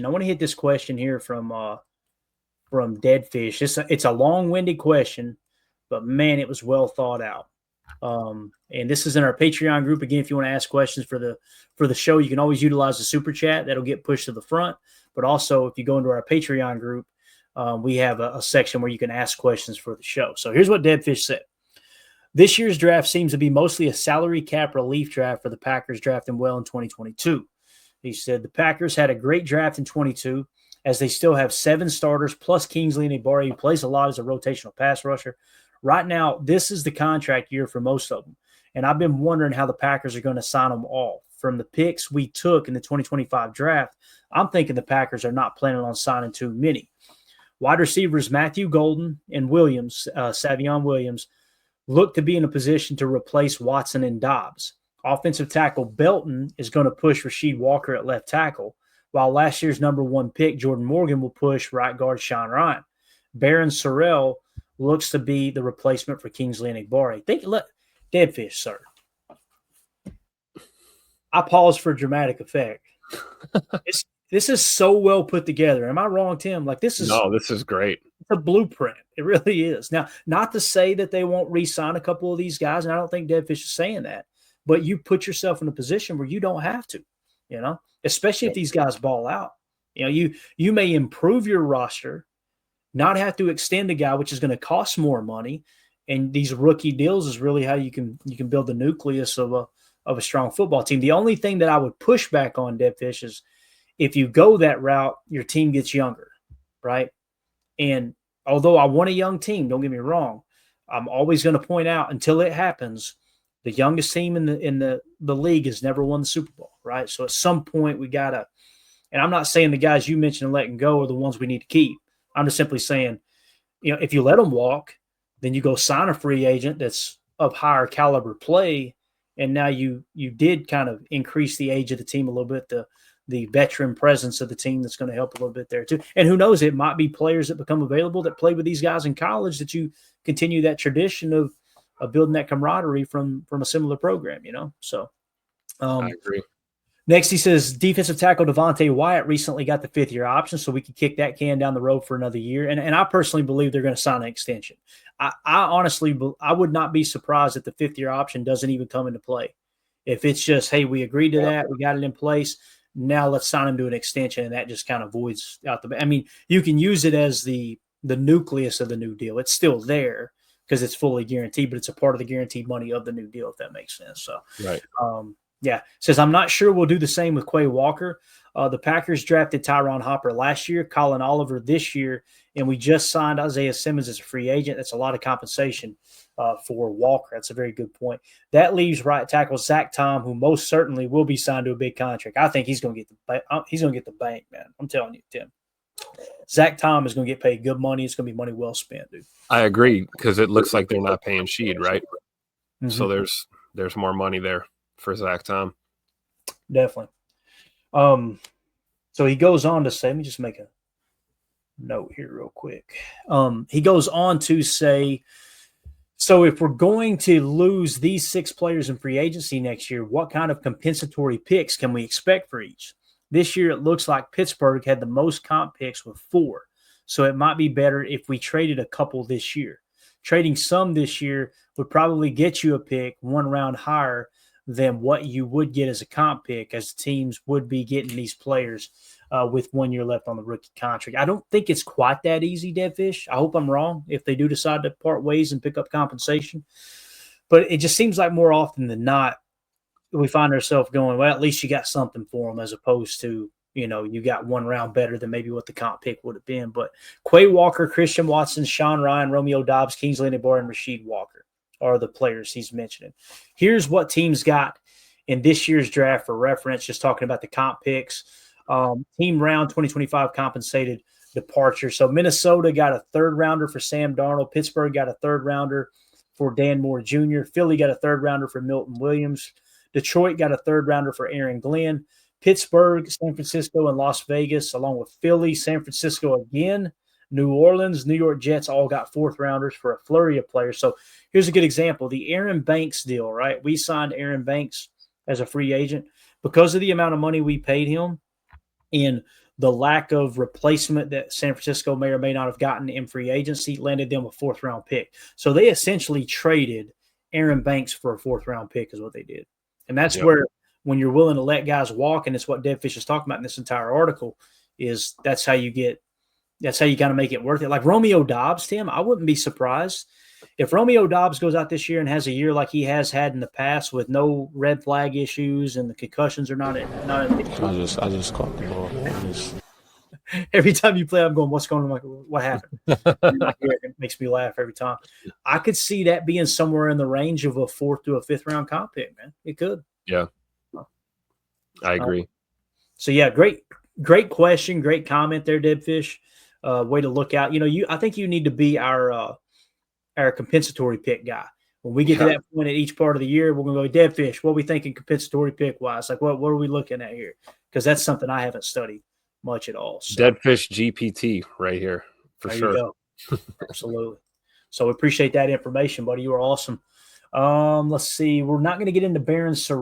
I want to hit this question here from Deadfish. It's a long-winded question, but man, it was well thought out. And this is in our Patreon group. Again, if you want to ask questions for the show, you can always utilize the super chat. That'll get pushed to the front. But also, if you go into our Patreon group, we have a section where you can ask questions for the show. So here's what Deadfish said. This year's draft seems to be mostly a salary cap relief draft for the Packers drafting well in 2022. He said the Packers had a great draft in 22 as they still have 7 starters plus Kingsley Enagbare, who plays a lot as a rotational pass rusher. Right now, this is the contract year for most of them. And I've been wondering how the Packers are going to sign them all. From the picks we took in the 2025 draft, I'm thinking the Packers are not planning on signing too many. Wide receivers Matthew Golden and Williams, Savion Williams, look to be in a position to replace Watson and Dobbs. Offensive tackle Belton is going to push Rasheed Walker at left tackle, while last year's number 1 pick, Jordan Morgan, will push right guard Sean Ryan. Baron Sorrell looks to be the replacement for Kingsley Enagbare. Deadfish, sir. I pause for dramatic effect. This is so well put together. Am I wrong, Tim? This is great. It's a blueprint. It really is. Now, not to say that they won't re-sign a couple of these guys, and I don't think Deadfish is saying that, but you put yourself in a position where you don't have to, especially if these guys ball out. You may improve your roster, not have to extend a guy, which is going to cost more money, and these rookie deals is really how you can build the nucleus of a strong football team. The only thing that I would push back on, Deadfish, is if you go that route, your team gets younger, right? And although I want a young team, don't get me wrong, I'm always going to point out until it happens, the youngest team in the league has never won the Super Bowl, right? So at some point we got to – and I'm not saying the guys you mentioned and letting go are the ones we need to keep. I'm just simply saying, if you let them walk, then you go sign a free agent that's of higher caliber play, and now you did kind of increase the age of the team a little bit, the veteran presence of the team that's going to help a little bit there too. And who knows, it might be players that become available that played with these guys in college that you continue that tradition of building that camaraderie from a similar program, So I agree. Next, he says defensive tackle Devontae Wyatt recently got the 5th-year option, so we could kick that can down the road for another year. And I personally believe they're going to sign an extension. I honestly would not be surprised if the 5th-year option doesn't even come into play. If it's just, hey, we agreed to that, we got it in place, now let's sign him to an extension, and that just kind of voids out the – I mean, you can use it as the nucleus of the new deal. It's still there because it's fully guaranteed, but it's a part of the guaranteed money of the new deal, if that makes sense. So, right. Yeah, says, I'm not sure we'll do the same with Quay Walker. The Packers drafted Tyron Hopper last year, Colin Oliver this year, and we just signed Isaiah Simmons as a free agent. That's a lot of compensation for Walker. That's a very good point. That leaves right tackle Zach Tom, who most certainly will be signed to a big contract. I think he's going to get the bank, man. I'm telling you, Tim. Zach Tom is going to get paid good money. It's going to be money well spent, dude. I agree, because it looks like they're not paying Sheed, right? Mm-hmm. So there's more money there for Zach Tom. Definitely. So he goes on to say, let me just make a note here real quick. He goes on to say, so if we're going to lose these 6 players in free agency next year, what kind of compensatory picks can we expect for each? This year, it looks like Pittsburgh had the most comp picks with 4. So it might be better if we traded a couple this year. Trading some this year would probably get you a pick 1 round higher than what you would get as a comp pick, as teams would be getting these players with 1 year left on the rookie contract. I don't think it's quite that easy, Deadfish. I hope I'm wrong if they do decide to part ways and pick up compensation. But it just seems like more often than not, we find ourselves going, well, at least you got something for them, as opposed to, you got 1 round better than maybe what the comp pick would have been. But Quay Walker, Christian Watson, Sean Ryan, Romeo Dobbs, Kingsley Enagbare, and Rasheed Walker are the players he's mentioning. Here's what teams got in this year's draft for reference, just talking about the comp picks. Team round 2025 compensated departure. So Minnesota got a 3rd rounder for Sam Darnold. Pittsburgh got a 3rd rounder for Dan Moore Jr. Philly got a 3rd rounder for Milton Williams. Detroit got a 3rd rounder for Aaron Glenn. Pittsburgh, San Francisco, and Las Vegas, along with Philly, San Francisco again, New Orleans, New York Jets all got 4th rounders for a flurry of players. So here's a good example. The Aaron Banks deal, right? We signed Aaron Banks as a free agent because of the amount of money we paid him and the lack of replacement that San Francisco may or may not have gotten in free agency landed them a 4th-round pick. So they essentially traded Aaron Banks for a 4th-round pick is what they did. And that's where when you're willing to let guys walk, and it's what Dead Fish is talking about in this entire article, is that's how you kind of make it worth it. Like Romeo Dobbs, Tim, I wouldn't be surprised if Romeo Dobbs goes out this year and has a year like he has had in the past with no red flag issues and the concussions are not I just caught the ball. Every time you play, I'm going, what's going on? Like, what happened? It makes me laugh every time. I could see that being somewhere in the range of a 4th to a 5th round comp pick, man. It could. Yeah. I agree. So yeah, great question. Great comment there, Deadfish. Way to look out. I think you need to be our compensatory pick guy. When we get to that point at each part of the year, we're going to go, Deadfish, what are we thinking compensatory pick wise? Like, what are we looking at here? Because that's something I haven't studied much at all. So. Deadfish GPT right here for there sure. You go. Absolutely. So we appreciate that information, buddy. You are awesome. Let's see. We're not going to get into Baron Sar.